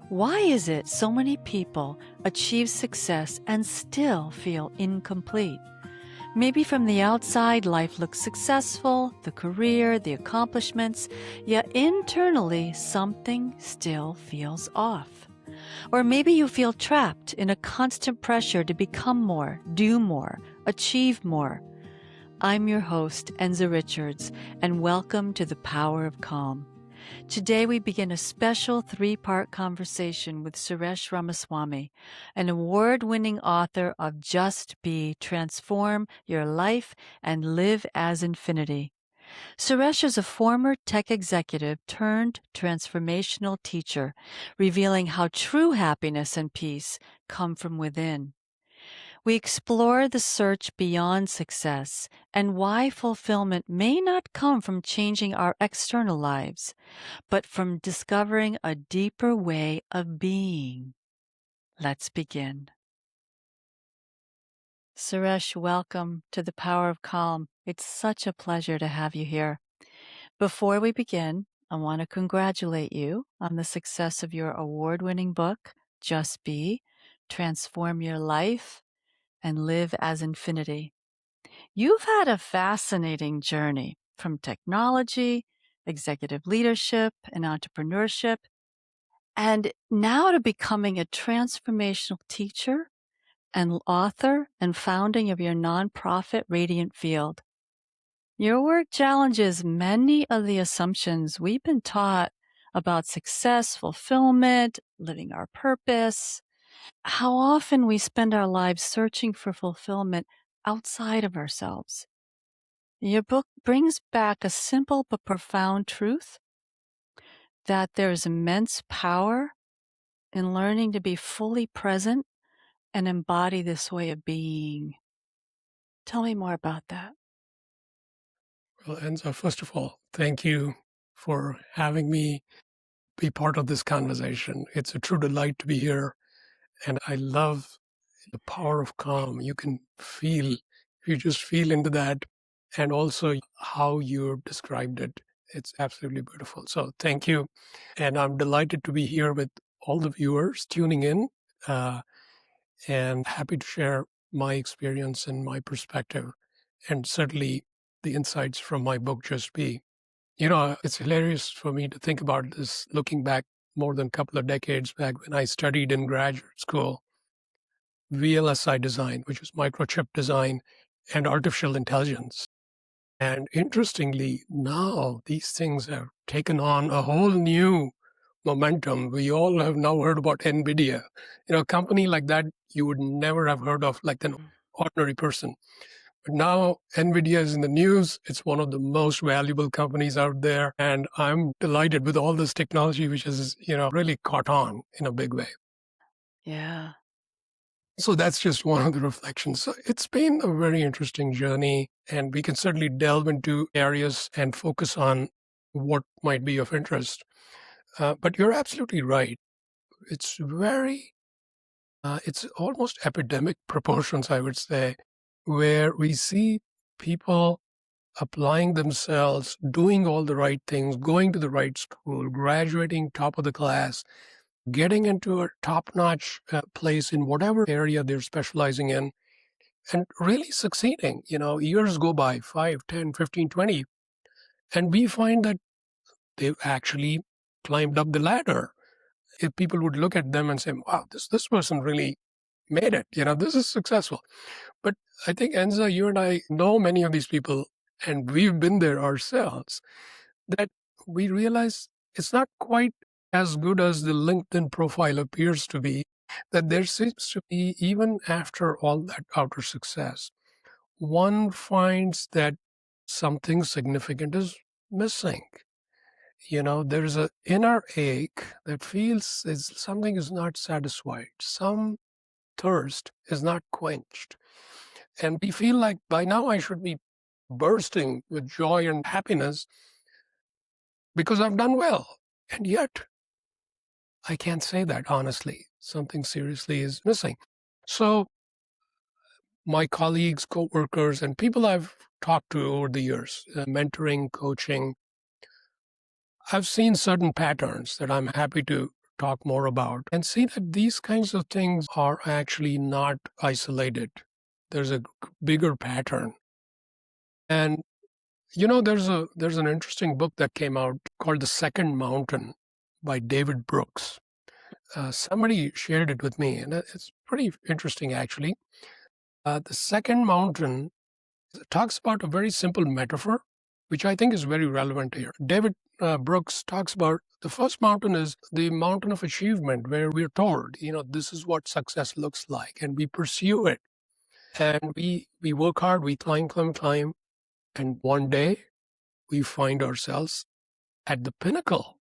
Why is it so many people achieve success and still feel incomplete? Maybe from the outside, life looks successful, the career, the accomplishments, yet internally, something still feels off. Or maybe you feel trapped in a constant pressure to become more, do more, achieve more. I'm your host, Enza Richards, and welcome to the Power of Calm. Today we begin a special 3-part conversation with Suresh Ramaswamy, an award-winning author of Just Be, Transform Your Life and Live as Infinity. Suresh is a former tech executive turned transformational teacher, revealing how true happiness and peace come from within. We explore the search beyond success and why fulfillment may not come from changing our external lives, but from discovering a deeper way of being. Let's begin. Suresh, welcome to the Power of Calm. It's such a pleasure to have you here. Before we begin, I want to congratulate you on the success of your award-winning book, Just Be, Transform Your Life and Live as Infinity. You've had a fascinating journey from technology, executive leadership, and entrepreneurship, and now to becoming a transformational teacher and author and founding of your nonprofit Radiant Field. Your work challenges many of the assumptions we've been taught about success, fulfillment, living our purpose, how often we spend our lives searching for fulfillment outside of ourselves. Your book brings back a simple but profound truth that there is immense power in learning to be fully present and embody this way of being. Tell me more about that. Well, Enza, first of all, thank you for having me be part of this conversation. It's a true delight to be here. And I love the power of calm. You can feel, you just feel into that. And also how you described it. It's absolutely beautiful. So thank you. And I'm delighted to be here with all the viewers tuning in and happy to share my experience and my perspective and certainly the insights from my book, Just Be. You know, it's hilarious for me to think about this looking back more than a couple of decades back when I studied in graduate school, VLSI design, which was microchip design and artificial intelligence. And interestingly, now these things have taken on a whole new momentum. We all have now heard about NVIDIA. You know, a company like that you would never have heard of like an ordinary person. But now NVIDIA is in the news. It's one of the most valuable companies out there. And I'm delighted with all this technology, which has, really caught on in a big way. Yeah. So that's just one of the reflections. So it's been a very interesting journey, and we can certainly delve into areas and focus on what might be of interest. But you're absolutely right. It's it's almost epidemic proportions, I would say, where we see people applying themselves, doing all the right things, going to the right school, graduating top of the class, getting into a top-notch place in whatever area they're specializing in, and really succeeding. Years go by, 5, 10, 15, 20, and we find that they've actually climbed up the ladder. If people would look at them and say, wow, this person really made it, this is successful. But I think, Enza, you and I know many of these people, and we've been there ourselves, that we realize it's not quite as good as the LinkedIn profile appears to be, that there seems to be, even after all that outer success, one finds that something significant is missing. There's an inner ache that feels something is not satisfied. Some thirst is not quenched. And we feel like by now I should be bursting with joy and happiness because I've done well. And yet, I can't say that honestly. Something seriously is missing. So my colleagues, co-workers, and people I've talked to over the years, mentoring, coaching, I've seen certain patterns that I'm happy to talk more about and see that these kinds of things are actually not isolated. There's a bigger pattern. And there's an interesting book that came out called The Second Mountain by David Brooks. Somebody shared it with me, and it's pretty interesting, actually. The Second Mountain talks about a very simple metaphor, which I think is very relevant here. David Brooks talks about the first mountain is the mountain of achievement, where we're told, this is what success looks like, and we pursue it. And we work hard, we climb, and one day we find ourselves at the pinnacle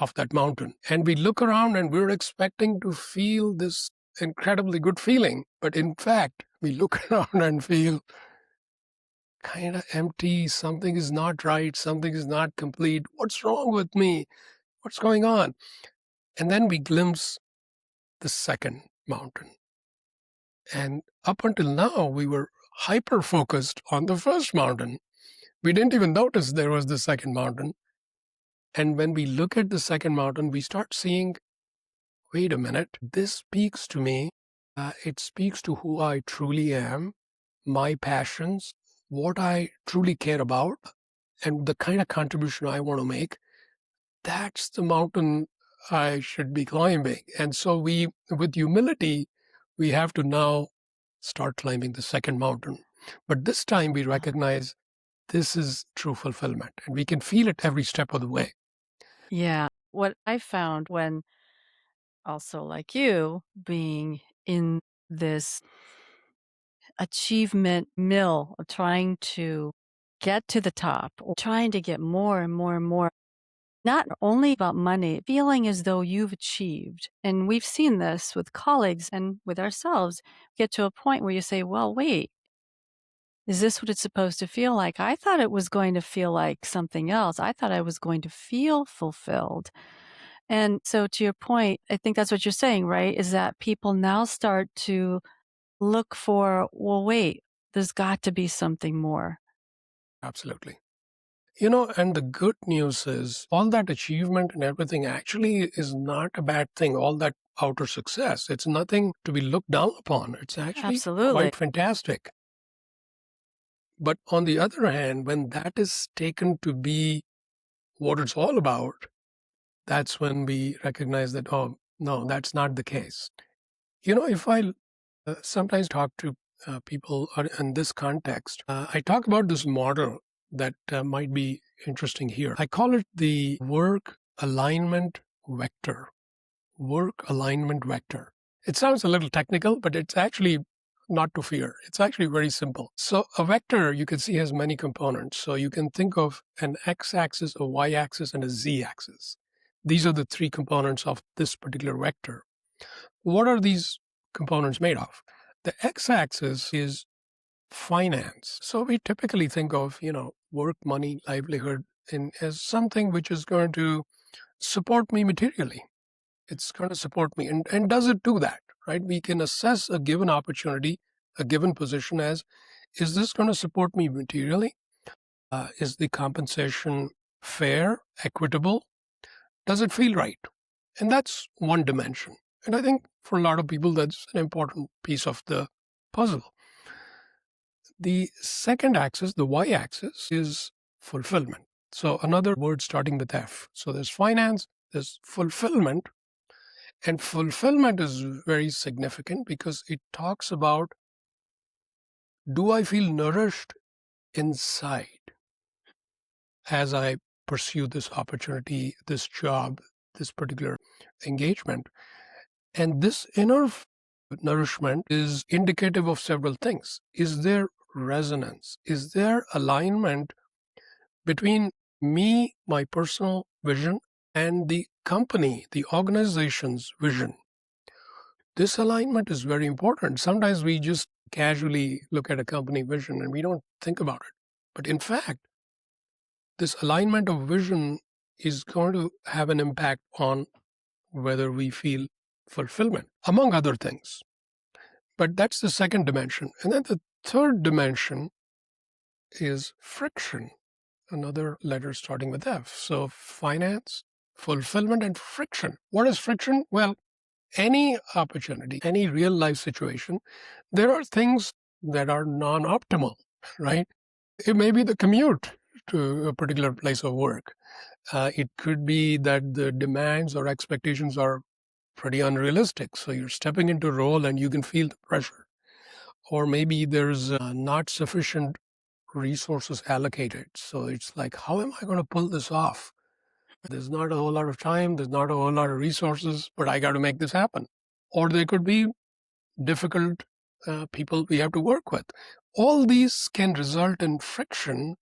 of that mountain. And we look around and we're expecting to feel this incredibly good feeling. But in fact, we look around and feel kind of empty. Something is not right. Something is not complete. What's wrong with me? What's going on? And then we glimpse the second mountain. And up until now, we were hyper focused on the first mountain. We didn't even notice there was the second mountain. And when we look at the second mountain, we start seeing, wait a minute, this speaks to me. It speaks to who I truly am, my passions, what I truly care about, and the kind of contribution I want to make. That's the mountain I should be climbing. And so with humility, we have to now start climbing the second mountain. But this time we recognize this is true fulfillment, and we can feel it every step of the way. Yeah. What I found when also like you being in this achievement mill of trying to get to the top or trying to get more and more and more, not only about money, feeling as though you've achieved. And we've seen this with colleagues and with ourselves, get to a point where you say, well, wait, is this what it's supposed to feel like? I thought it was going to feel like something else. I thought I was going to feel fulfilled. And so, to your point, I think that's what you're saying, right? Is that people now start to look for, well, wait, there's got to be something more. Absolutely. And the good news is all that achievement and everything actually is not a bad thing. All that outer success, it's nothing to be looked down upon. It's actually Absolutely. quite fantastic. But on the other hand, when that is taken to be what it's all about, that's when we recognize that, oh, no, that's not the case. If I sometimes talk to people in this context, I talk about this model that might be interesting here. I call it the work alignment vector. Work alignment vector. It sounds a little technical, but it's actually not to fear. It's actually very simple. So a vector, you can see, has many components. So you can think of an x-axis, a y-axis, and a z-axis. These are the three components of this particular vector. What are these components made of? The x-axis is finance. So we typically think of, work, money, livelihood as something which is going to support me materially. It's going to support me. And does it do that, right? We can assess a given opportunity, a given position as, is this going to support me materially? Is the compensation fair, equitable? Does it feel right? And that's one dimension. And I think for a lot of people, that's an important piece of the puzzle. The second axis, the y-axis, is fulfillment. So another word starting with F. So there's finance, there's fulfillment. And fulfillment is very significant because it talks about, do I feel nourished inside as I pursue this opportunity, this job, this particular engagement? And this inner nourishment is indicative of several things. Is there resonance? Is there alignment between me, my personal vision, and the company, the organization's vision? This alignment is very important. Sometimes we just casually look at a company vision and we don't think about it. But in fact, this alignment of vision is going to have an impact on whether we feel fulfillment, among other things. But that's the second dimension. And then the third dimension is friction, another letter starting with F. So finance, fulfillment and friction. What is friction? Well, any opportunity, any real life situation, there are things that are non optimal, right? It may be the commute to a particular place of work. It could be that the demands or expectations are pretty unrealistic. So you're stepping into a role and you can feel the pressure. Or maybe there's not sufficient resources allocated. So it's like, how am I going to pull this off? There's not a whole lot of time, there's not a whole lot of resources, but I got to make this happen. Or there could be difficult people we have to work with. All these can result in friction,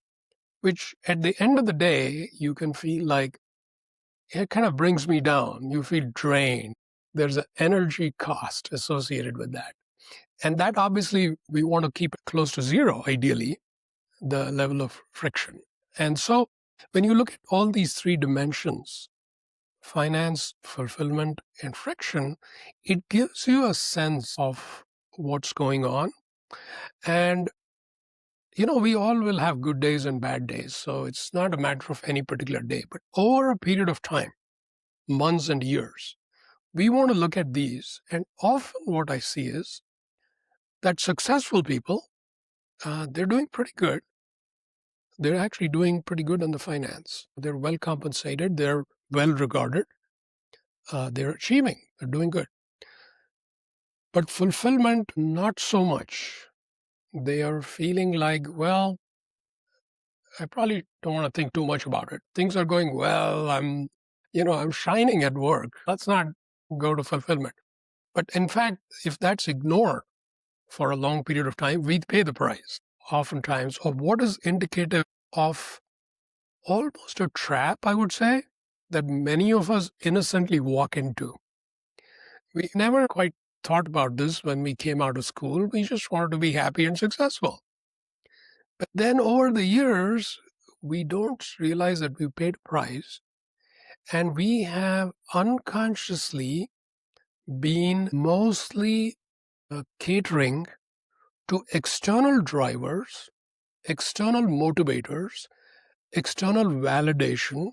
which at the end of the day, you can feel like it kind of brings me down. You feel drained. There's an energy cost associated with that. And that obviously we want to keep it close to zero, ideally, the level of friction. And so when you look at all these three dimensions, finance, fulfillment, and friction, it gives you a sense of what's going on. And, we all will have good days and bad days. So it's not a matter of any particular day, but over a period of time, months and years, we want to look at these. And often what I see is that successful people, they're doing pretty good. They're actually doing pretty good on the finance. They're well compensated. They're well regarded. They're achieving. They're doing good. But fulfillment, not so much. They are feeling like, well, I probably don't want to think too much about it. Things are going well. I'm shining at work. Let's not go to fulfillment. But in fact, if that's ignored for a long period of time, we pay the price oftentimes of what is indicative of almost a trap, I would say, that many of us innocently walk into. We never quite thought about this when we came out of school. We just wanted to be happy and successful. But then over the years, we don't realize that we paid a price, and we have unconsciously been mostly catering to external drivers, external motivators, external validation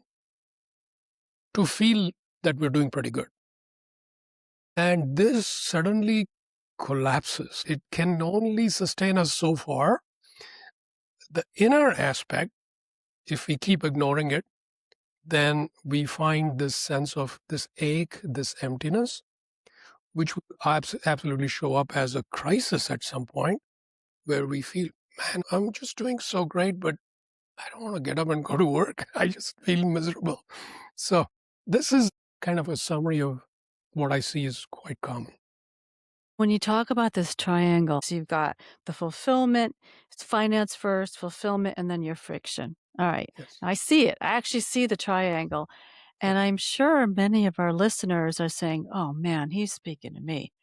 to feel that we're doing pretty good. And this suddenly collapses. It can only sustain us so far. The inner aspect, if we keep ignoring it, then we find this sense of this ache, this emptiness, which will absolutely show up as a crisis at some point, where we feel, man, I'm just doing so great, but I don't want to get up and go to work. I just feel miserable. So this is kind of a summary of what I see is quite common. When you talk about this triangle, so you've got the fulfillment, it's finance first, fulfillment, and then your friction. All right. Yes. I see it. I actually see the triangle. And I'm sure many of our listeners are saying, oh man, he's speaking to me.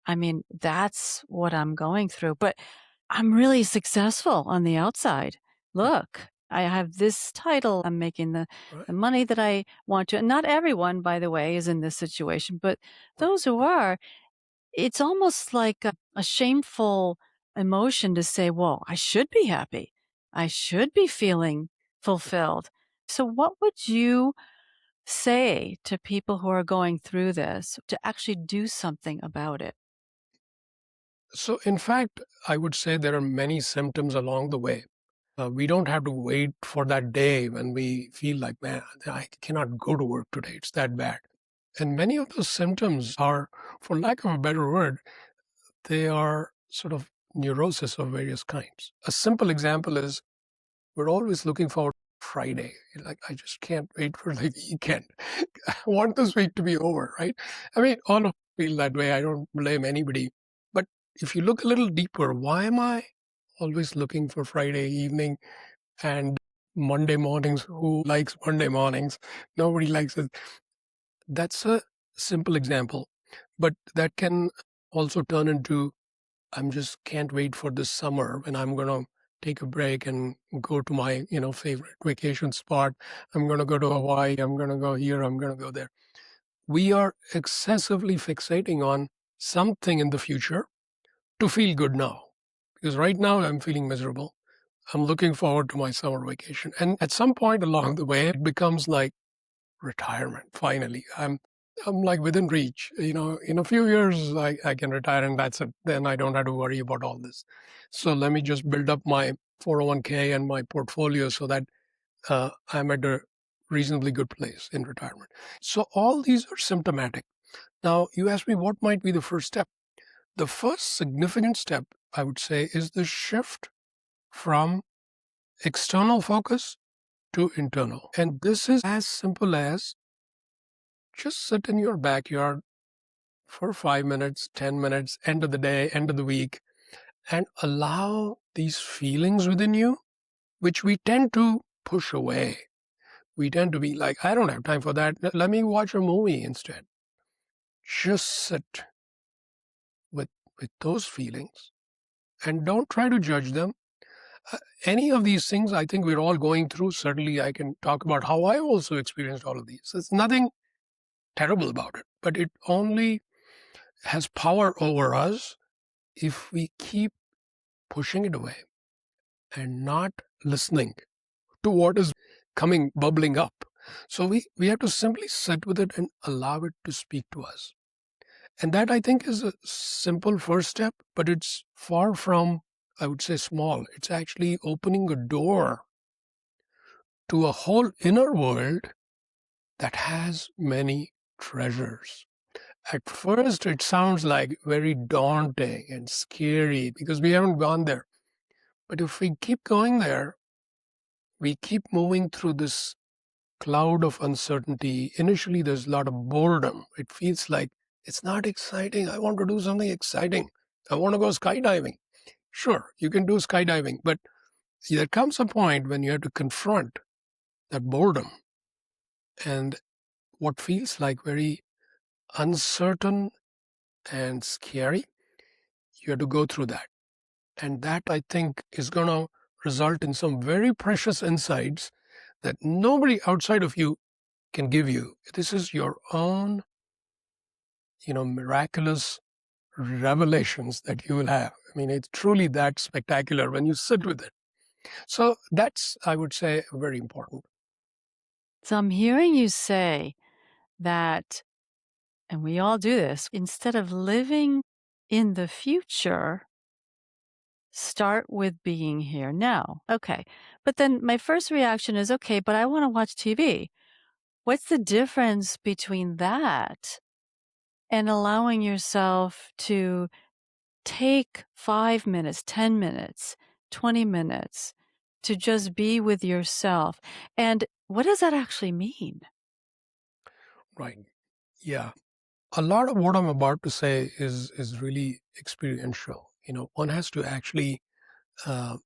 I mean, that's what I'm going through. But I'm really successful on the outside. Look, I have this title. I'm making the Right. money that I want to. And not everyone, by the way, is in this situation, but those who are, it's almost like a shameful emotion to say, well, I should be happy. I should be feeling fulfilled. So, what would you say to people who are going through this to actually do something about it? So, in fact, I would say there are many symptoms along the way. We don't have to wait for that day when we feel like, man, I cannot go to work today. It's that bad. And many of those symptoms are, for lack of a better word, they are sort of neurosis of various kinds. A simple example is we're always looking forward to Friday. Like, I just can't wait for the weekend. I want this week to be over, right? I mean, all of us feel that way. I don't blame anybody. But if you look a little deeper, why am I always looking for Friday evening and Monday mornings? Who likes Monday mornings? Nobody likes it. That's a simple example. But that can also turn into, I'm just can't wait for this summer when I'm going to take a break and go to my, favorite vacation spot. I'm going to go to Hawaii. I'm going to go here. I'm going to go there. We are excessively fixating on something in the future to feel good now. Because right now I'm feeling miserable. I'm looking forward to my summer vacation. And at some point along the way, it becomes like retirement. Finally, I'm like within reach. In a few years, I can retire and that's it. Then I don't have to worry about all this. So let me just build up my 401k and my portfolio so that I'm at a reasonably good place in retirement. So all these are symptomatic. Now, you asked me what might be the first step. The first significant step, I would say, is the shift from external focus to internal. And this is as simple as just sit in your backyard for 5 minutes, 10 minutes, end of the day, end of the week, and allow these feelings within you, which we tend to push away. We tend to be like, I don't have time for that. Let me watch a movie instead. Just sit with those feelings and don't try to judge them. Any of these things, I think we're all going through. Certainly, I can talk about how I also experienced all of these. There's nothing terrible about it, but it only has power over us if we keep pushing it away and not listening to what is coming, bubbling up. So we have to simply sit with it and allow it to speak to us. And that, I think, is a simple first step, but it's far from, I would say, small. It's actually opening a door to a whole inner world that has many treasures. At first, it sounds like very daunting and scary because we haven't gone there. But if we keep going there, we keep moving through this cloud of uncertainty. Initially, there's a lot of boredom. It feels like it's not exciting. I want to do something exciting. I want to go skydiving. Sure, you can do skydiving, but there comes a point when you have to confront that boredom and what feels like very uncertain and scary. You have to go through that. And that, I think, is going to result in some very precious insights that nobody outside of you can give you. This is your own, miraculous revelations that you will have. I mean, it's truly that spectacular when you sit with it. So that's, I would say, very important. So I'm hearing you say that, and we all do this, instead of living in the future, start with being here now. Okay. But then my first reaction is, okay, but I want to watch TV. What's the difference between that and allowing yourself to take 5 minutes, 10 minutes, 20 minutes to just be with yourself? And what does that actually mean? Right. Yeah. A lot of what I'm about to say is really experiential. One has to actually uh,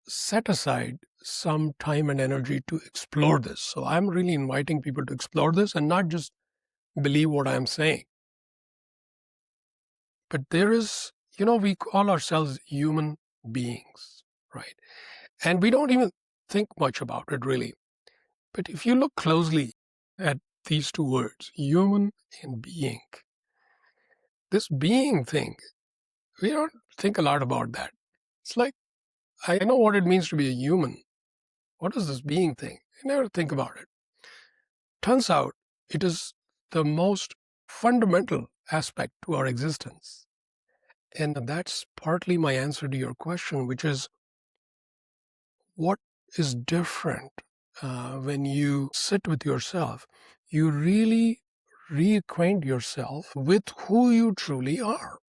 set aside some time and energy to explore this. So I'm really inviting people to explore this and not just believe what I'm saying. But there is, we call ourselves human beings, right? And we don't even think much about it really. But if you look closely at these two words, human and being, this being thing, we don't think a lot about that. It's like, I know what it means to be a human. What is this being thing? I never think about it. Turns out it is the most fundamental aspect to our existence. And that's partly my answer to your question, which is what is different when you sit with yourself? You really reacquaint yourself with who you truly are.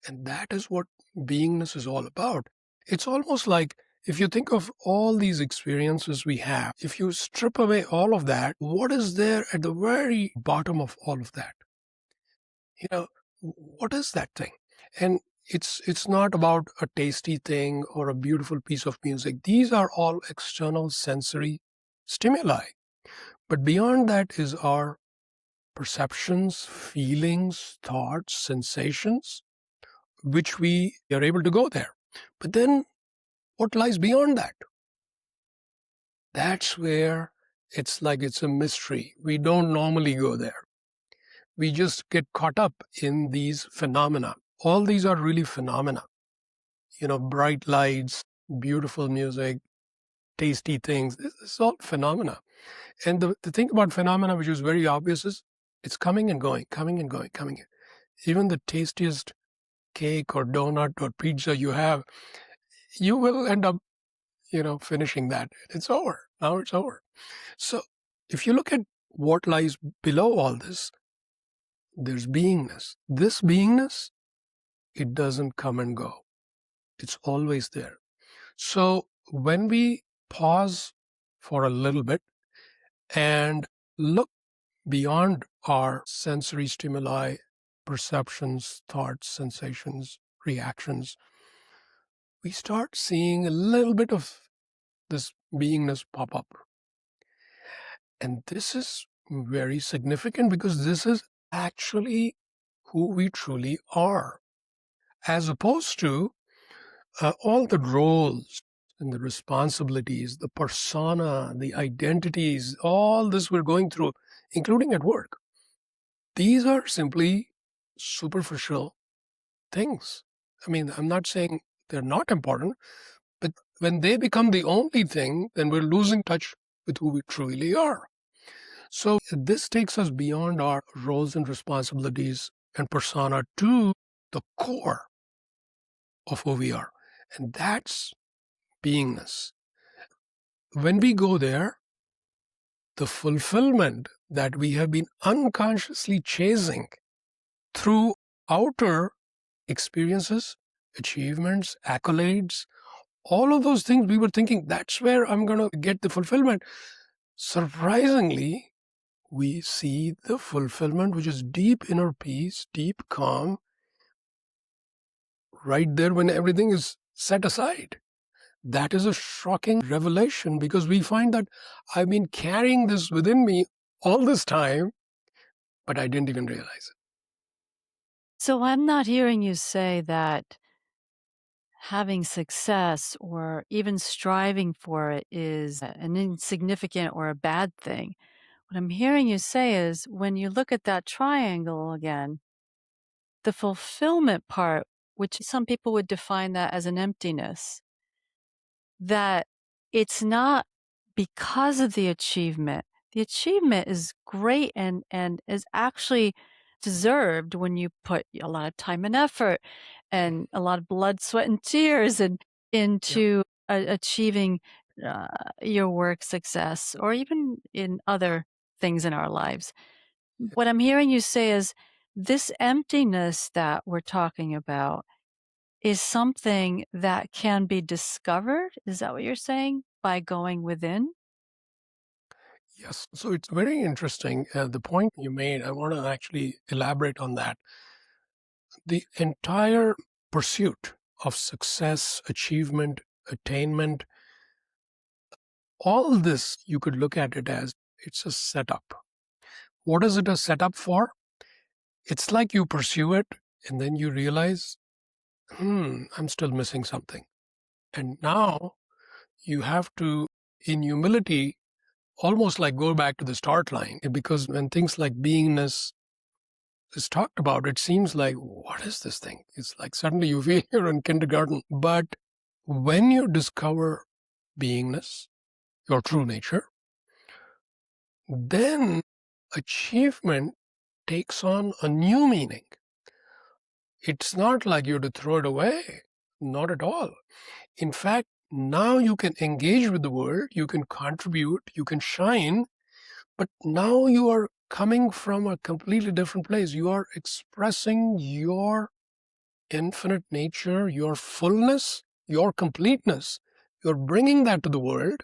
And that is what beingness is all about. It's almost like if you think of all these experiences we have, if you strip away all of that, what is there at the very bottom of all of that? What is that thing? And it's not about a tasty thing or a beautiful piece of music. These are all external sensory stimuli. But beyond that is our perceptions, feelings, thoughts, sensations, which we are able to go there. But then what lies beyond that? That's where it's like it's a mystery. We don't normally go there. We just get caught up in these phenomena. All these are really phenomena. Bright lights, beautiful music, tasty things. This is all phenomena. And the thing about phenomena, which is very obvious, is it's coming and going, coming and going, coming in. Even the tastiest cake or donut or pizza you have, you will end up, finishing that. It's over. Now it's over. So if you look at what lies below all this, there's beingness. This beingness, it doesn't come and go. It's always there. So when we pause for a little bit and look beyond our sensory stimuli, perceptions, thoughts, sensations, reactions, we start seeing a little bit of this beingness pop up. And this is very significant because this is actually who we truly are, as opposed to all the roles and the responsibilities, the persona, the identities, all this we're going through, including at work. These are simply superficial things. I mean, I'm not saying they're not important, but when they become the only thing, then we're losing touch with who we truly are. So this takes us beyond our roles and responsibilities and persona to the core of who we are. And that's beingness. When we go there, the fulfillment that we have been unconsciously chasing through outer experiences, achievements, accolades, all of those things we were thinking, that's where I'm going to get the fulfillment. Surprisingly, we see the fulfillment, which is deep inner peace, deep calm, right there when everything is set aside. That is a shocking revelation because we find that I've been carrying this within me all this time, but I didn't even realize it. So I'm not hearing you say that having success or even striving for it is an insignificant or a bad thing. What I'm hearing you say is when you look at that triangle again, the fulfillment part, which some people would define that as an emptiness, that it's not because of the achievement. The achievement is great and is actually deserved when you put a lot of time and effort and a lot of blood, sweat, and tears into achieving your work success or even in other things in our lives. What I'm hearing you say is this emptiness that we're talking about is something that can be discovered. Is that what you're saying? By going within? Yes. So it's very interesting. The point you made, I want to actually elaborate on that. The entire pursuit of success, achievement, attainment, all this, you could look at it as it's a setup. What is it a setup for? It's like you pursue it and then you realize, I'm still missing something. And now you have to, in humility, almost like go back to the start line. Because when things like beingness is talked about, it seems like, what is this thing? It's like suddenly you feel you're in kindergarten. But when you discover beingness, your true nature, then achievement takes on a new meaning. It's not like you have to throw it away. Not at all. In fact, now you can engage with the world, you can contribute, you can shine, but now you are coming from a completely different place. You are expressing your infinite nature, your fullness, your completeness. You're bringing that to the world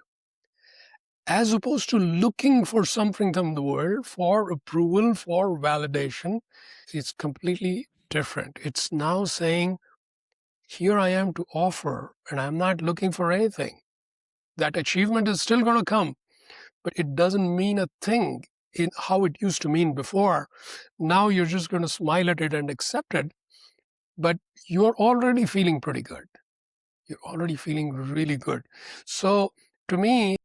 as opposed to looking for something from the world for approval, for validation. It's completely different. It's now saying, here I am to offer, and I'm not looking for anything. That achievement is still going to come, but it doesn't mean a thing in how it used to mean before. Now you're just going to smile at it and accept it, but you're already feeling pretty good. You're already feeling really good. So to me,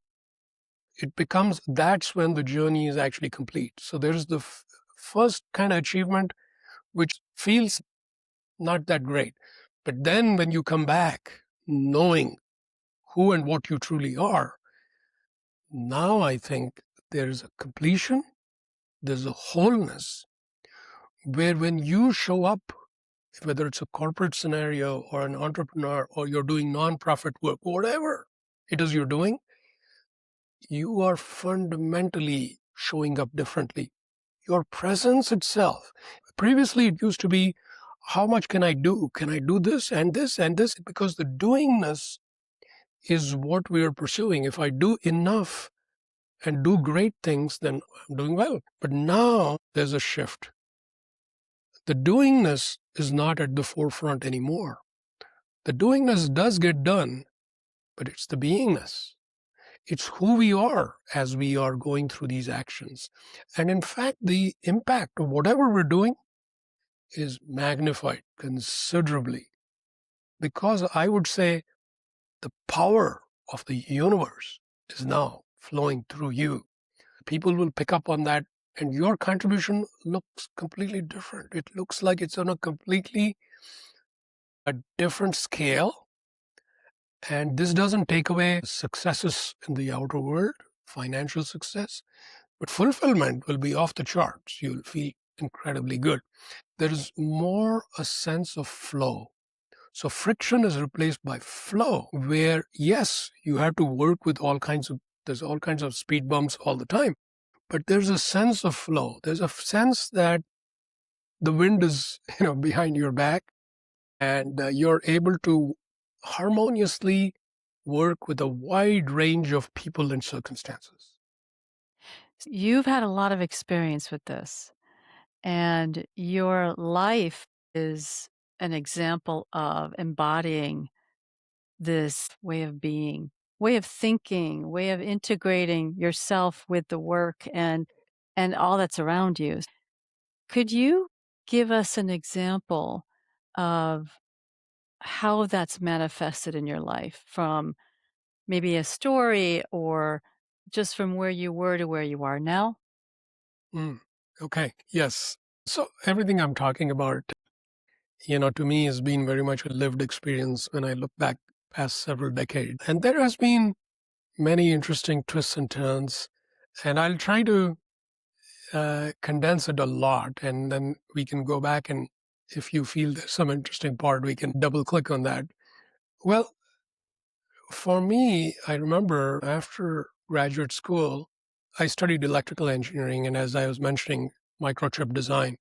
it becomes, that's when the journey is actually complete. So there's the first kind of achievement, which feels not that great. But then when you come back, knowing who and what you truly are, Now I think there's a completion, there's a wholeness where when you show up, whether it's a corporate scenario or an entrepreneur or you're doing nonprofit work, whatever it is you're doing, you are fundamentally showing up differently. Your presence itself. Previously, it used to be, how much can I do? Can I do this and this and this? Because the doingness is what we are pursuing. If I do enough and do great things, then I'm doing well. But now there's a shift. The doingness is not at the forefront anymore. The doingness does get done, but it's the beingness. It's who we are as we are going through these actions. And in fact, the impact of whatever we're doing is magnified considerably, because I would say the power of the universe is now flowing through you. People will pick up on that, and your contribution looks completely different. It looks like it's on a completely a different scale. And this doesn't take away successes in the outer world, financial success, but fulfillment will be off the charts. You'll feel incredibly good. There is more a sense of flow. So friction is replaced by flow, where yes, you have to work with there's all kinds of speed bumps all the time, but there's a sense of flow. There's a sense that the wind is, behind your back, and you're able to harmoniously work with a wide range of people and circumstances. You've had a lot of experience with this, and your life is an example of embodying this way of being, way of thinking, way of integrating yourself with the work and all that's around you. Could you give us an example of how that's manifested in your life from maybe a story or just from where you were to where you are now? Mm. Okay. Yes. So everything I'm talking about, to me has been very much a lived experience when I look back past several decades. And there has been many interesting twists and turns. And I'll try to condense it a lot. And then we can go back, and if you feel there's some interesting part, we can double click on that. Well, for me, I remember after graduate school, I studied electrical engineering. And as I was mentioning, microchip design.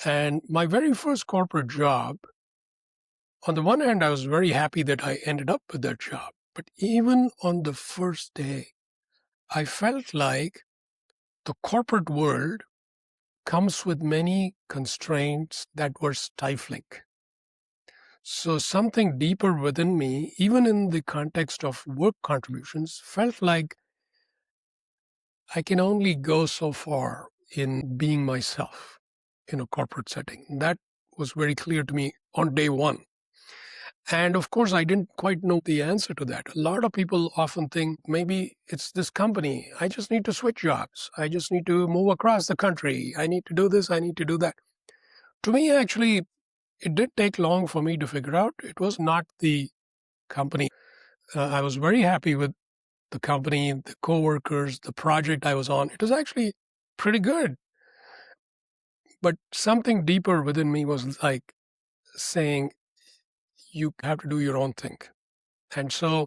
And my very first corporate job, on the one hand, I was very happy that I ended up with that job. But even on the first day, I felt like the corporate world comes with many constraints that were stifling. So something deeper within me, even in the context of work contributions, felt like I can only go so far in being myself in a corporate setting. That was very clear to me on day one. And of course, I didn't quite know the answer to that. A lot of people often think maybe it's this company. I just need to switch jobs. I just need to move across the country. I need to do this. I need to do that. To me, actually, it did take long for me to figure out. It was not the company. I was very happy with the company, the coworkers, the project I was on. It was actually pretty good. But something deeper within me was like saying, you have to do your own thing. And so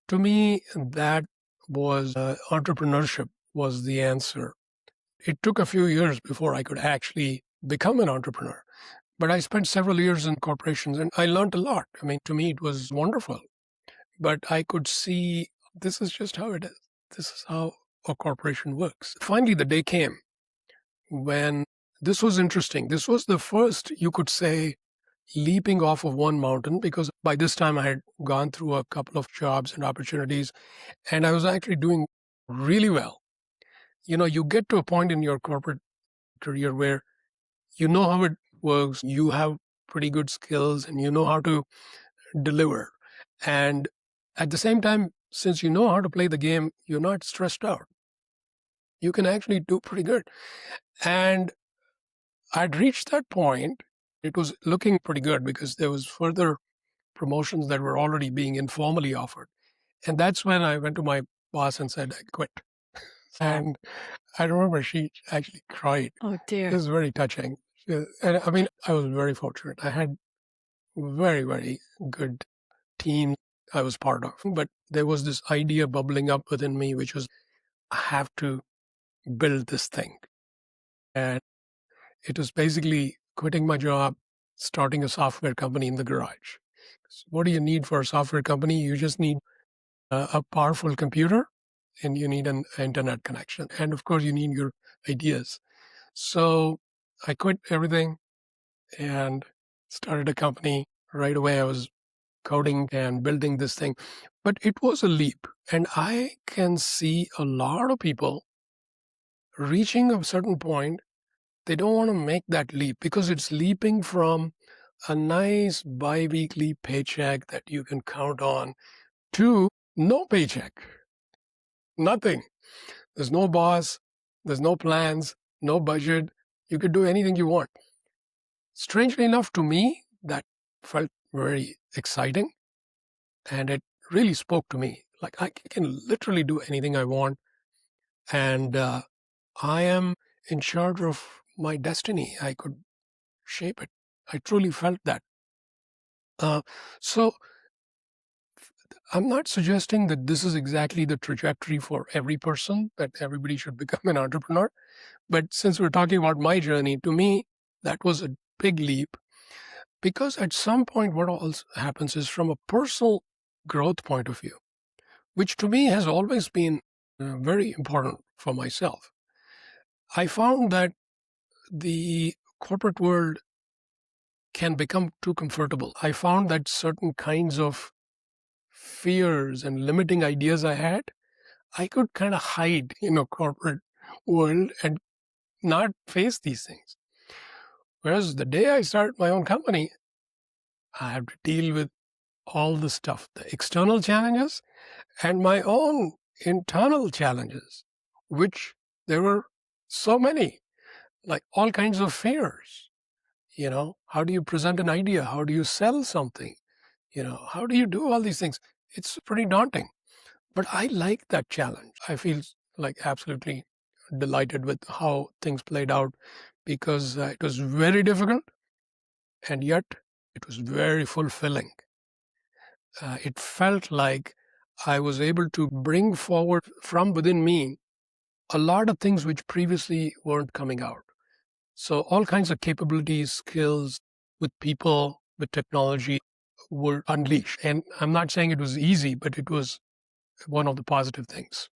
to me, that was entrepreneurship was the answer. It took a few years before I could actually become an entrepreneur. But I spent several years in corporations and I learned a lot. I mean, to me, it was wonderful. But I could see this is just how it is. This is how a corporation works. Finally, the day came when this was interesting. This was the first, you could say, leaping off of one mountain, because by this time I had gone through a couple of jobs and opportunities, and I was actually doing really well. You get to a point in your corporate career where you know how it works, you have pretty good skills, and you know how to deliver. And at the same time, since you know how to play the game, you're not stressed out. You can actually do pretty good. And I'd reached that point. It was looking pretty good because there was further promotions that were already being informally offered. And that's when I went to my boss and said, I quit. And I remember she actually cried. Oh It dear. was very touching. And I mean, I was very fortunate. I had very, very good team I was part of. But there was this idea bubbling up within me, which was, I have to build this thing. And it was basically quitting my job, starting a software company in the garage. So what do you need for a software company? You just need a powerful computer and you need an internet connection. And of course, you need your ideas. So I quit everything and started a company. Right away, I was coding and building this thing. But it was a leap. And I can see a lot of people reaching a certain point, they don't want to make that leap because it's leaping from a nice bi-weekly paycheck that you can count on to no paycheck, nothing. There's no boss, there's no plans, no budget. You could do anything you want. Strangely enough, to me, that felt very exciting and it really spoke to me. Like I can literally do anything I want and I am in charge of my destiny. I could shape it. I truly felt that. Uh, so I'm not suggesting that this is exactly the trajectory for every person, that everybody should become an entrepreneur. But since we're talking about my journey, to me, that was a big leap because at some point, what else happens is from a personal growth point of view, which to me has always been very important for myself. I found that the corporate world can become too comfortable. I found that certain kinds of fears and limiting ideas I had, I could kind of hide in a corporate world and not face these things. Whereas the day I start my own company, I have to deal with all the stuff, the external challenges and my own internal challenges, which there were so many, like all kinds of fears. How do you present an idea? How do you sell something? How do you do all these things? It's pretty daunting. But I like that challenge. I feel like absolutely delighted with how things played out because it was very difficult and yet it was very fulfilling. It felt like I was able to bring forward from within me a lot of things which previously weren't coming out. So all kinds of capabilities, skills with people, with technology were unleashed. And I'm not saying it was easy, but it was one of the positive things.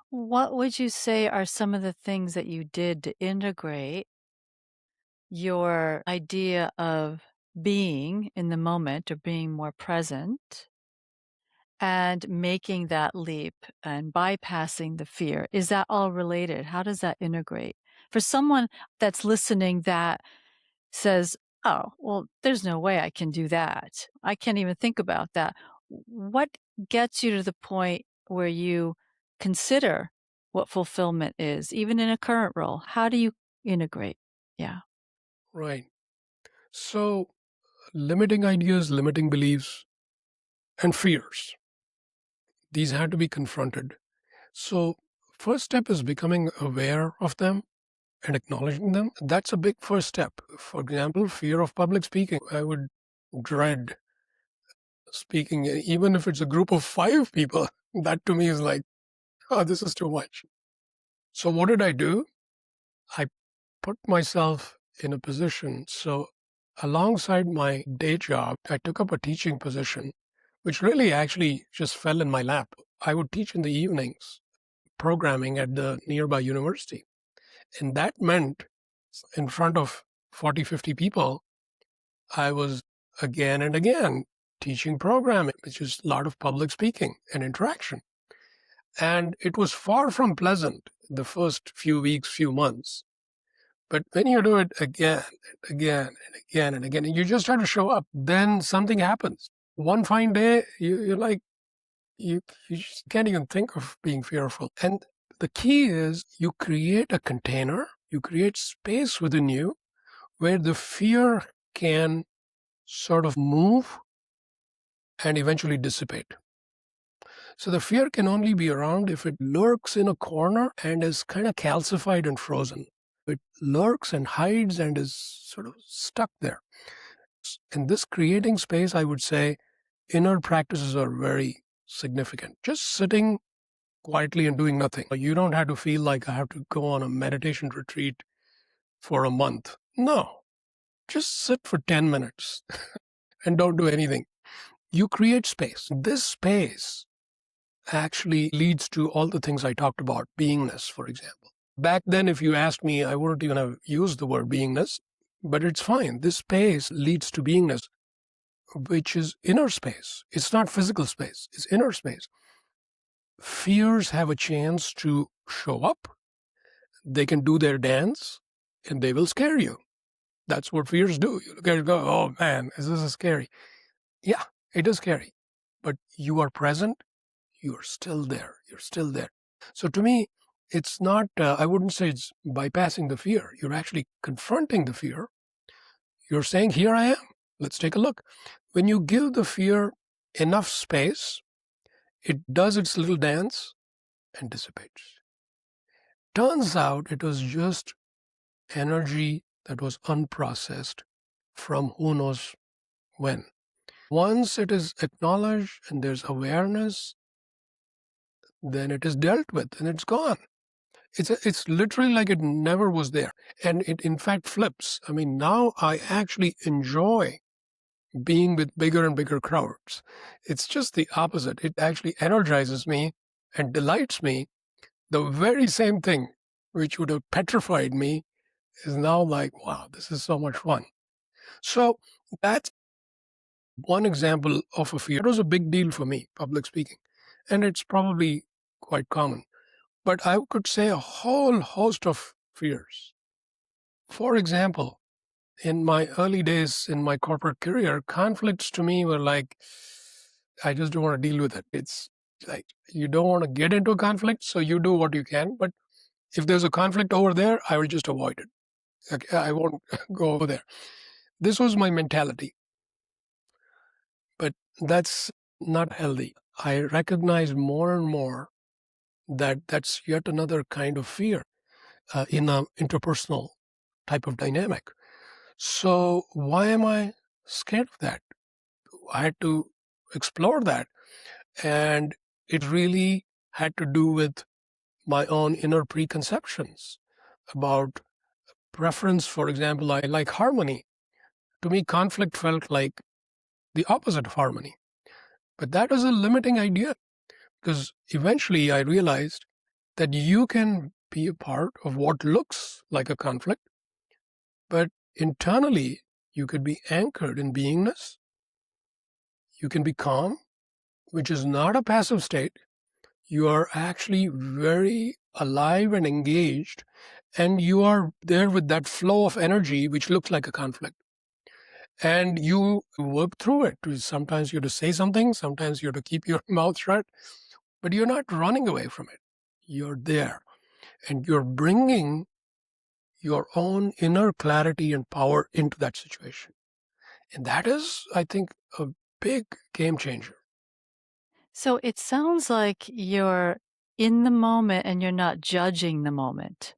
What would you say are some of the things that you did to integrate your idea of being in the moment or being more present and making that leap and bypassing the fear? Is that all related? How does that integrate? For someone that's listening that says, "Oh, well, there's no way I can do that. I can't even think about that." What gets you to the point where you consider what fulfillment is, even in a current role? How do you integrate? Yeah. Right. So limiting ideas, limiting beliefs, and fears, these had to be confronted. So first step is becoming aware of them and acknowledging them. That's a big first step. For example, fear of public speaking. I would dread speaking, even if it's a group of 5 people. That to me is like, oh, this is too much. So what did I do? I put myself in a position. So alongside my day job, I took up a teaching position, which really actually just fell in my lap. I would teach in the evenings, programming at the nearby university. And that meant in front of 40, 50 people, I was again and again teaching programming, which is a lot of public speaking and interaction. And it was far from pleasant the first few weeks, few months. But when you do it again and again and again and again, and you just try to show up, then something happens. One fine day, you're like, you just can't even think of being fearful. And the key is you create a container, you create space within you where the fear can sort of move and eventually dissipate. So the fear can only be around if it lurks in a corner and is kind of calcified and frozen. It lurks and hides and is sort of stuck there. In this creating space, I would say inner practices are very significant. Just sitting quietly and doing nothing. You don't have to feel like I have to go on a meditation retreat for a month. No, just sit for 10 minutes and don't do anything. You create space. This space actually leads to all the things I talked about, beingness, for example. Back then, if you asked me, I wouldn't even have used the word beingness, but it's fine. This space leads to beingness, which is inner space. It's not physical space, it's inner space. Fears have a chance to show up. They can do their dance and they will scare you. That's what fears do. You look at it and go, oh man, this is scary. Yeah, it is scary. But you are present. You're still there. You're still there. So to me, it's not, I wouldn't say it's bypassing the fear. You're actually confronting the fear. You're saying, here I am. Let's take a look. When you give the fear enough space, it does its little dance and dissipates. Turns out it was just energy that was unprocessed from who knows when. Once it is acknowledged and there's awareness, then it is dealt with and it's gone. It's literally like it never was there. And it in fact flips. I mean, now I actually enjoy being with bigger and bigger crowds. It's just the opposite. It actually energizes me and delights me. The very same thing which would have petrified me is now like, wow, this is so much fun. So that's one example of a fear. It was a big deal for me, public speaking. And it's probably quite common. But I could say a whole host of fears. For example, in my early days in my corporate career, conflicts to me were like, I just don't want to deal with it. It's like, you don't want to get into a conflict, so you do what you can. But if there's a conflict over there, I will just avoid it. Okay, I won't go over there. This was my mentality. But that's not healthy. I recognize more and more that that's yet another kind of fear in an interpersonal type of dynamic. So why am I scared of that? I had to explore that. And it really had to do with my own inner preconceptions about preference. For example, I like harmony. To me, conflict felt like the opposite of harmony. But that was a limiting idea, because eventually I realized that you can be a part of what looks like a conflict, but internally you could be anchored in beingness. You can be calm, which is not a passive state. You are actually very alive and engaged, and you are there with that flow of energy, which looks like a conflict. And you work through it. Sometimes you have to say something, sometimes you have to keep your mouth shut, but you're not running away from it. You're there, and you're bringing your own inner clarity and power into that situation. And that is, I think, a big game changer. So it sounds like you're in the moment and you're not judging the moment.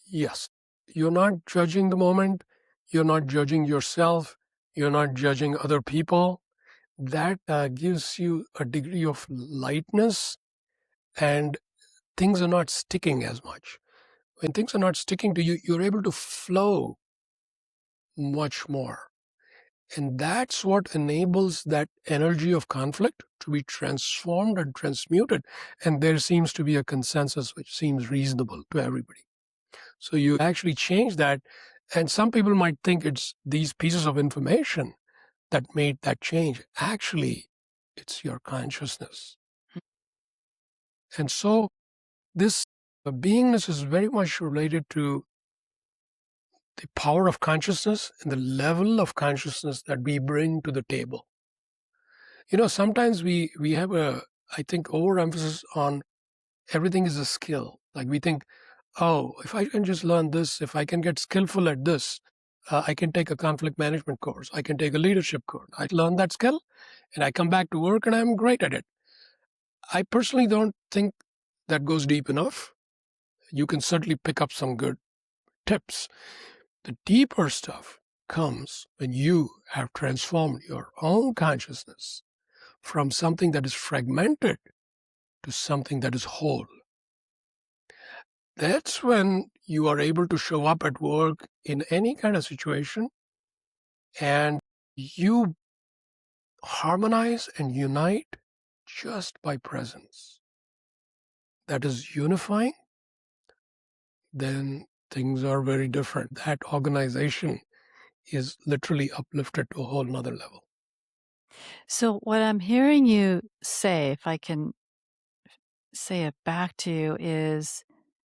Yes, you're not judging the moment. You're not judging yourself. You're not judging other people. That gives you a degree of lightness, and things are not sticking as much. When things are not sticking to you, you're able to flow much more. And that's what enables that energy of conflict to be transformed and transmuted. And there seems to be a consensus which seems reasonable to everybody. So you actually change that. And some people might think it's these pieces of information that made that change. Actually, it's your consciousness. And so this beingness is very much related to the power of consciousness and the level of consciousness that we bring to the table. You know, sometimes we have I think, overemphasis on everything is a skill. Like we think, oh, if I can just learn this, if I can get skillful at this, I can take a conflict management course. I can take a leadership course. I learn that skill and I come back to work and I'm great at it. I personally don't think that goes deep enough. You can certainly pick up some good tips. The deeper stuff comes when you have transformed your own consciousness from something that is fragmented to something that is whole. That's when you are able to show up at work in any kind of situation and you harmonize and unite just by presence. That is unifying, then things are very different. That organization is literally uplifted to a whole nother level. So, what I'm hearing you say, if I can say it back to you, is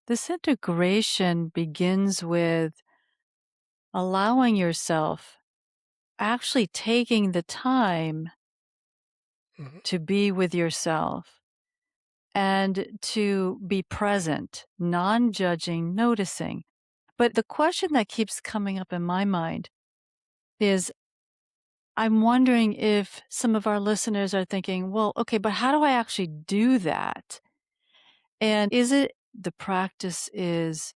this integration begins with allowing yourself, actually taking the time Mhm. to be with yourself and to be present, non judging, noticing. But the question that keeps coming up in my mind is I'm wondering if some of our listeners are thinking, well, okay, but how do I actually do that? And is it the practice is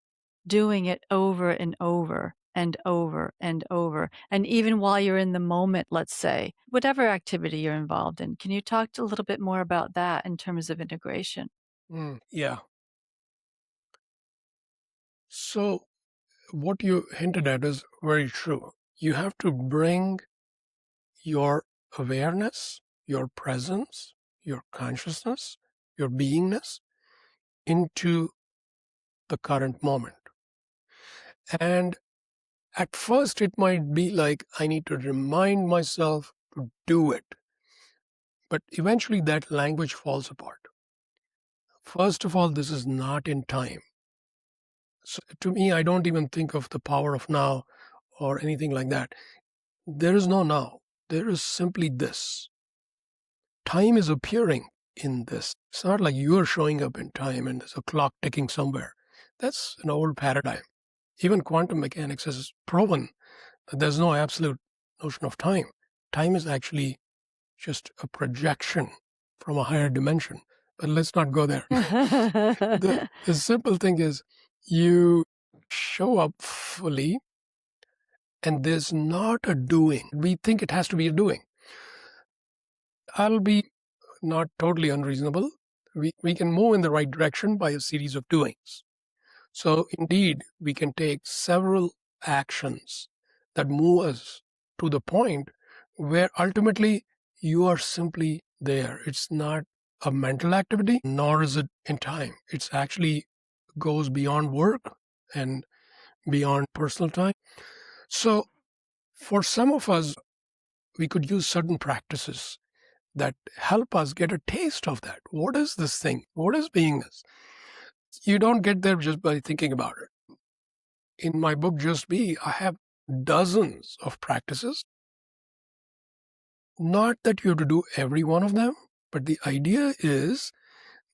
doing it over and over and over and over? And even while you're in the moment, let's say, whatever activity you're involved in, can you talk a little bit more about that in terms of integration? Yeah. So, what you hinted at is very true. You have to bring your awareness, your presence, your consciousness, your beingness into the current moment. And at first, it might be like I need to remind myself to do it. But eventually, that language falls apart. First of all, this is not in time. So to me, I don't even think of the power of now or anything like that. There is no now. There is simply this. Time is appearing in this. It's not like you're showing up in time and there's a clock ticking somewhere. That's an old paradigm. Even quantum mechanics has proven that there's no absolute notion of time. Time is actually just a projection from a higher dimension. But let's not go there. The simple thing is you show up fully and there's not a doing. We think it has to be a doing. I'll be not totally unreasonable. We can move in the right direction by a series of doings. So indeed, we can take several actions that move us to the point where ultimately you are simply there. It's not a mental activity, nor is it in time. It's actually goes beyond work and beyond personal time. So for some of us, we could use certain practices that help us get a taste of that. What is this thing? What is beingness? You don't get there just by thinking about it. In my book, Just Be, I have dozens of practices. Not that you have to do every one of them, but the idea is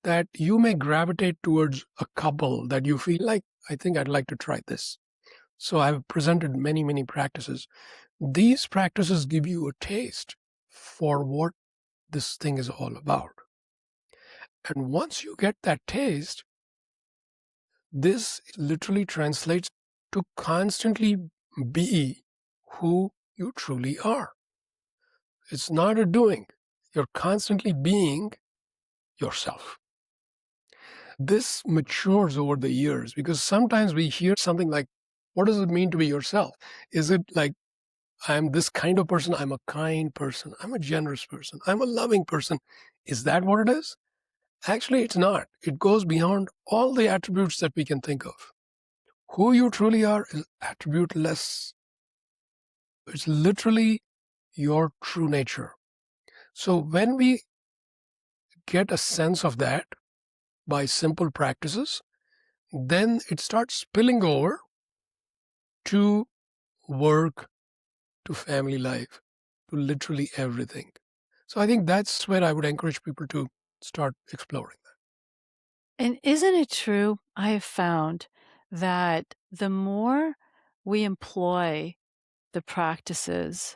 that you may gravitate towards a couple that you feel like, I think I'd like to try this. So I've presented many, many practices. These practices give you a taste for what this thing is all about. And once you get that taste, this literally translates to constantly be who you truly are. It's not a doing. You're constantly being yourself. This matures over the years because sometimes we hear something like, what does it mean to be yourself? Is it like, I'm this kind of person, I'm a kind person, I'm a generous person, I'm a loving person? Is that what it is? Actually, it's not. It goes beyond all the attributes that we can think of. Who you truly are is attributeless. It's literally your true nature. So when we get a sense of that by simple practices, then it starts spilling over to work, to family life, to literally everything. So I think that's where I would encourage people to start exploring that. And isn't it true? I have found that the more we employ the practices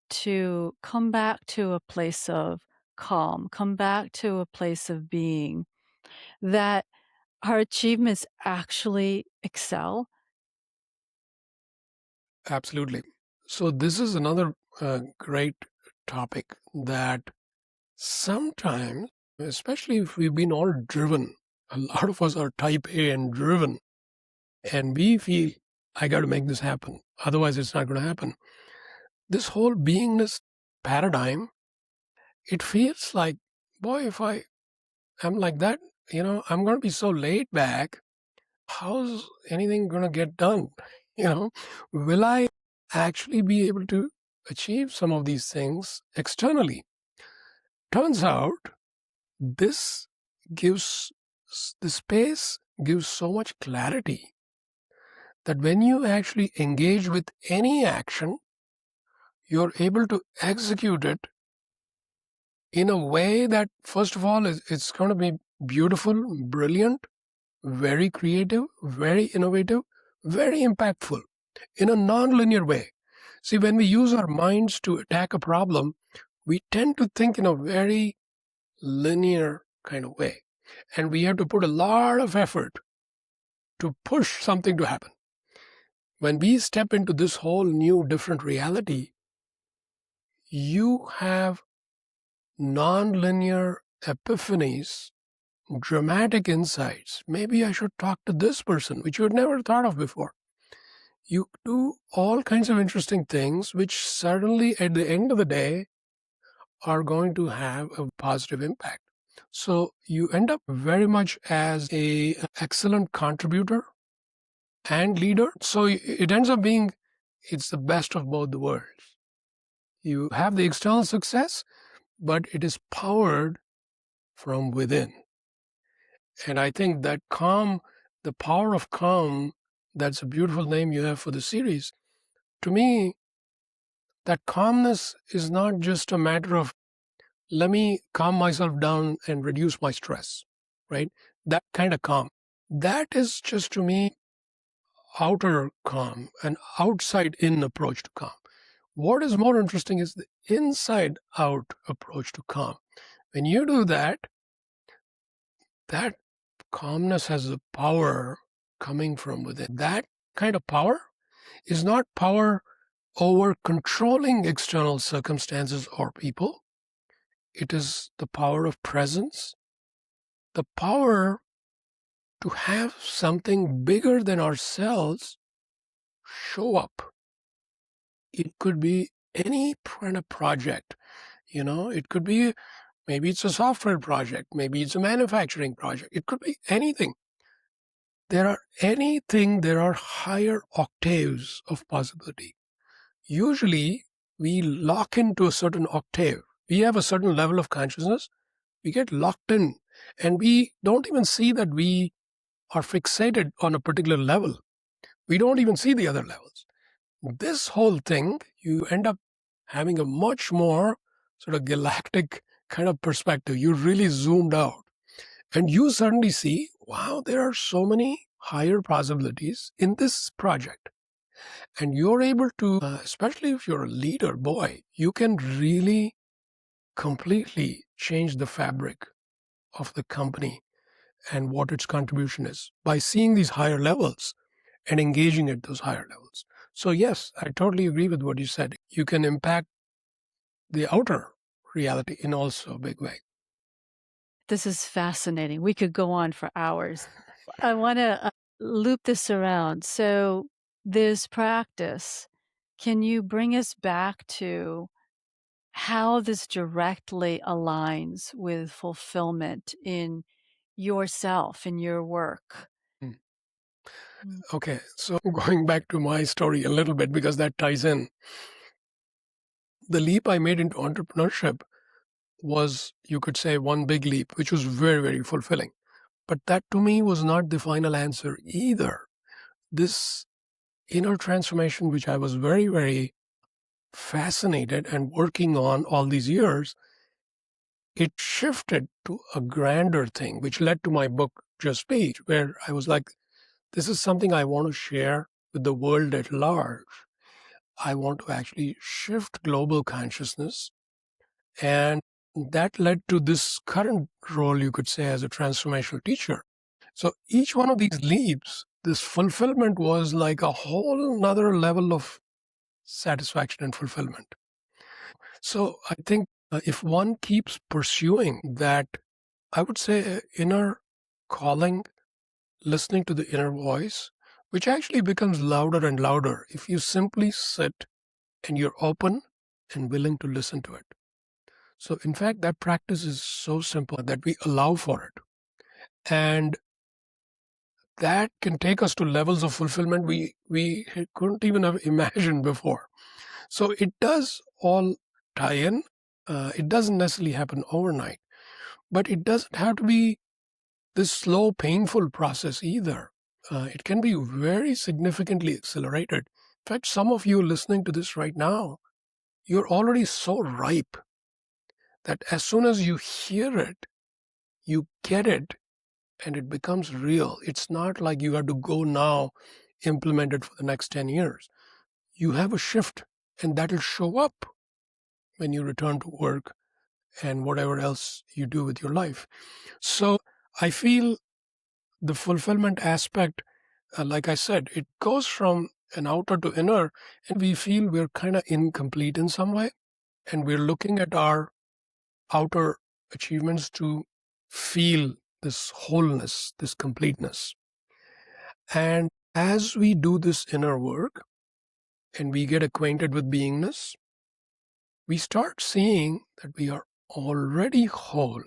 to come back to a place of calm, come back to a place of being, that our achievements actually excel? Absolutely. So this is another great topic that sometimes, especially if we've been all driven, a lot of us are type A and driven, and we feel, I got to make this happen. Otherwise, it's not going to happen. This whole beingness paradigm, it feels like, boy, if I'm like that, I'm going to be so laid back. How's anything going to get done? Will I actually be able to achieve some of these things externally? Turns out this gives the space gives so much clarity that when you actually engage with any action, you're able to execute it in a way that, first of all, it's going to be beautiful, brilliant, very creative, very innovative, very impactful in a non-linear way. See, when we use our minds to attack a problem, we tend to think in a very linear kind of way. And we have to put a lot of effort to push something to happen. When we step into this whole new, different reality, you have non-linear epiphanies, dramatic insights. Maybe I should talk to this person, which you had never thought of before. You do all kinds of interesting things, which suddenly at the end of the day are going to have a positive impact. So you end up very much as an excellent contributor and leader. So it ends up being, it's the best of both the worlds. You have the external success, but it is powered from within. And I think that calm, the power of calm, that's a beautiful name you have for the series. To me, that calmness is not just a matter of, let me calm myself down and reduce my stress, right? That kind of calm. That is just, to me, outer calm, an outside in approach to calm. What is more interesting is the inside out approach to calm. When you do that, that calmness has the power coming from within. That kind of power is not power over controlling external circumstances or people. It is the power of presence, the power to have something bigger than ourselves show up. It could be any kind of project. It could be, maybe it's a software project, maybe it's a manufacturing project. It could be anything. There are higher octaves of possibility. Usually, we lock into a certain octave. We have a certain level of consciousness. We get locked in, and we don't even see that we are fixated on a particular level. We don't even see the other levels. This whole thing, you end up having a much more sort of galactic kind of perspective. You really zoomed out. And you suddenly see, wow, there are so many higher possibilities in this project. And you're able to, especially if you're a leader, boy, you can really completely change the fabric of the company and what its contribution is by seeing these higher levels and engaging at those higher levels. So yes, I totally agree with what you said. You can impact the outer reality in also a big way. This is fascinating. We could go on for hours. I want to loop this around. So, this practice, can you bring us back to how this directly aligns with fulfillment in yourself, in your work? Mm. Mm. Okay, so going back to my story a little bit, because that ties in. The leap I made into entrepreneurship was, you could say, one big leap, which was very, very fulfilling. But that to me was not the final answer either. This inner transformation, which I was very, very fascinated and working on all these years, it shifted to a grander thing, which led to my book, Just Be, where I was like, this is something I want to share with the world at large. I want to actually shift global consciousness and that led to this current role, you could say, as a transformational teacher. So each one of these leaps, this fulfillment was like a whole nother level of satisfaction and fulfillment. So I think if one keeps pursuing that, I would say, inner calling, listening to the inner voice, which actually becomes louder and louder if you simply sit and you're open and willing to listen to it. So in fact, that practice is so simple that we allow for it. And that can take us to levels of fulfillment we couldn't even have imagined before. So it does all tie in. It doesn't necessarily happen overnight, but it doesn't have to be this slow, painful process either. It can be very significantly accelerated. In fact, some of you listening to this right now, you're already so ripe that as soon as you hear it, you get it, and it becomes real. It's not like you have to go now, implement it for the next 10 years. You have a shift, and that'll show up when you return to work and whatever else you do with your life. So I feel the fulfillment aspect, like I said, it goes from an outer to inner, and we feel we're kind of incomplete in some way, and we're looking at our outer achievements to feel this wholeness, this completeness. And as we do this inner work and we get acquainted with beingness, we start seeing that we are already whole.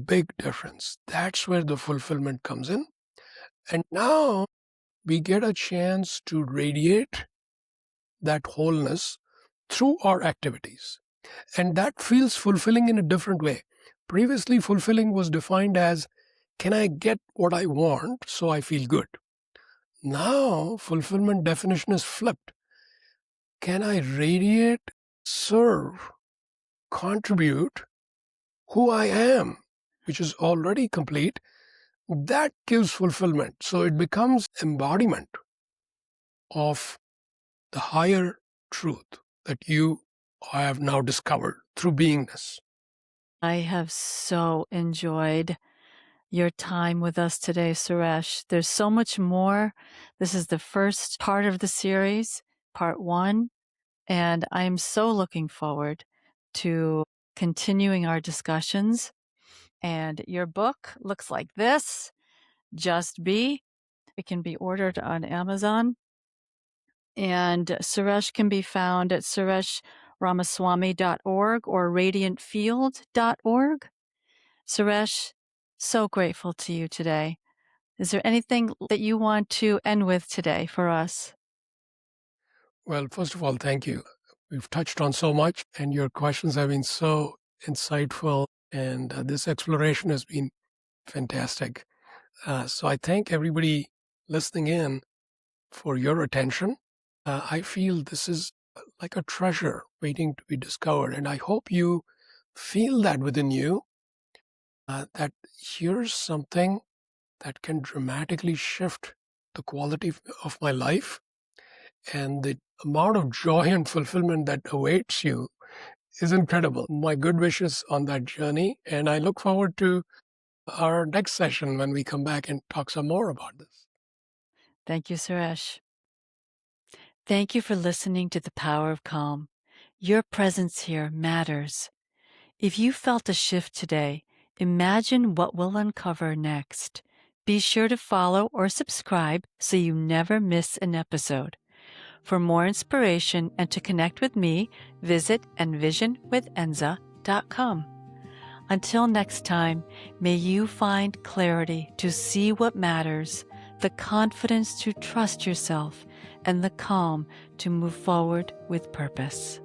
Big difference. That's where the fulfillment comes in. And now we get a chance to radiate that wholeness through our activities. And that feels fulfilling in a different way. Previously, fulfilling was defined as, can I get what I want so I feel good? Now, fulfillment definition is flipped. Can I radiate, serve, contribute who I am, which is already complete? That gives fulfillment. So it becomes embodiment of the higher truth that you have now discovered through beingness. I have so enjoyed your time with us today, Suresh. There's so much more. This is the first part of the series, part 1, and I'm so looking forward to continuing our discussions. And your book looks like this, Just Be. It can be ordered on Amazon. And Suresh can be found at sureshramaswamy.org or radiantfield.org. Suresh, so grateful to you today. Is there anything that you want to end with today for us? Well, first of all, thank you. We've touched on so much, and your questions have been so insightful, and this exploration has been fantastic. So I thank everybody listening in for your attention. I feel this is like a treasure waiting to be discovered, and I hope you feel that within you, that here's something that can dramatically shift the quality of my life, and the amount of joy and fulfillment that awaits you is incredible. My good wishes on that journey, and I look forward to our next session when we come back and talk some more about this. Thank you, Suresh. Thank you for listening to The Power of Calm. Your presence here matters. If you felt a shift today, imagine what we'll uncover next. Be sure to follow or subscribe so you never miss an episode. For more inspiration and to connect with me, visit envisionwithenza.com. Until next time, may you find clarity to see what matters, the confidence to trust yourself, and the calm to move forward with purpose.